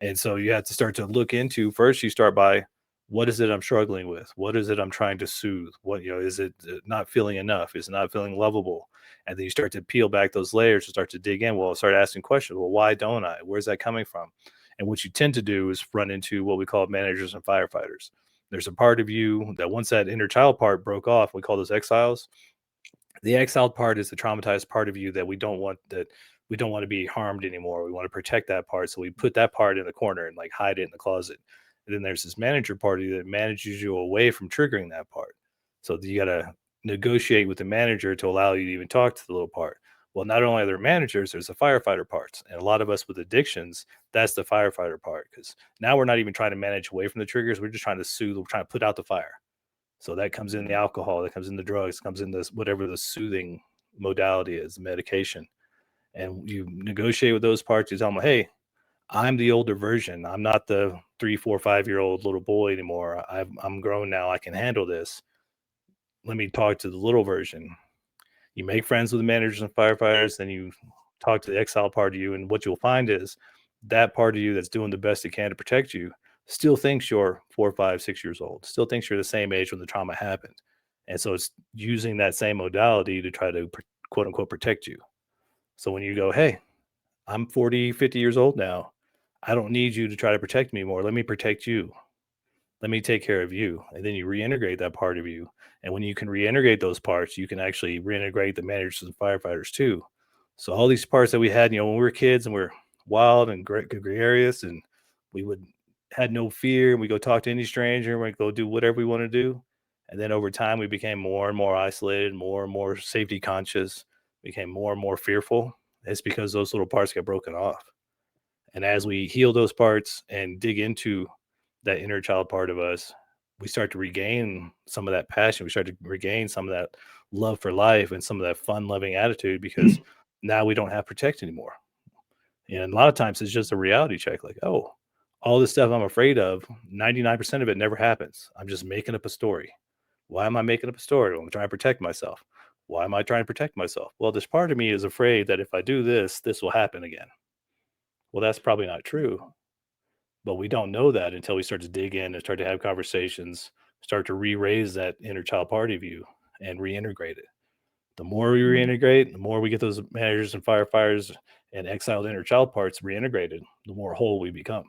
And so you have to start to look into first, you start by what is it I'm struggling with? What is it I'm trying to soothe? What, is it not feeling enough? Is it not feeling lovable? And then you start to peel back those layers and start to dig in. Well, start asking questions. Well, why don't I? Where's that coming from? And what you tend to do is run into what we call managers and firefighters. There's a part of you that once that inner child part broke off, we call those exiles. The exiled part is the traumatized part of you that we don't want to be harmed anymore. We want to protect that part. So we put that part in the corner and like hide it in the closet. And then there's this manager party that manages you away from triggering that part. So you gotta negotiate with the manager to allow you to even talk to the little part. Well, not only are there managers, there's the firefighter parts. And a lot of us with addictions, that's the firefighter part. Because now we're not even trying to manage away from the triggers. We're just trying to soothe, we're trying to put out the fire. So that comes in the alcohol, that comes in the drugs, comes in this whatever the soothing modality is, medication. And you negotiate with those parts. You tell them, hey, I'm the older version. I'm not the 3, 4, 5 year old little boy anymore. I'm grown now. I can handle this. Let me talk to the little version. You make friends with the managers and firefighters, then you talk to the exile part of you. And what you'll find is that part of you that's doing the best it can to protect you still thinks you're 4, 5, 6 years old, still thinks you're the same age when the trauma happened. And so it's using that same modality to try to quote unquote protect you. So when you go, hey, I'm 40, 50 years old now. I don't need you to try to protect me more. Let me protect you. Let me take care of you. And then you reintegrate that part of you. And when you can reintegrate those parts, you can actually reintegrate the managers and firefighters too. So all these parts that we had, when we were kids and we're wild and gregarious and we would had no fear and we go talk to any stranger and we go do whatever we want to do. And then over time we became more and more isolated, more and more safety conscious, became more and more fearful. It's because those little parts get broken off. And as we heal those parts and dig into that inner child part of us, we start to regain some of that passion. We start to regain some of that love for life and some of that fun loving attitude because now we don't have protect anymore. And a lot of times it's just a reality check like, oh, all this stuff I'm afraid of, 99% of it never happens. I'm just making up a story. Why am I making up a story? Well, I'm trying to protect myself. Why am I trying to protect myself? Well, this part of me is afraid that if I do this, this will happen again. Well, that's probably not true. But we don't know that until we start to dig in and start to have conversations, start to re-raise that inner child part of you and reintegrate it. The more we reintegrate, the more we get those managers and firefighters and exiled inner child parts reintegrated, the more whole we become.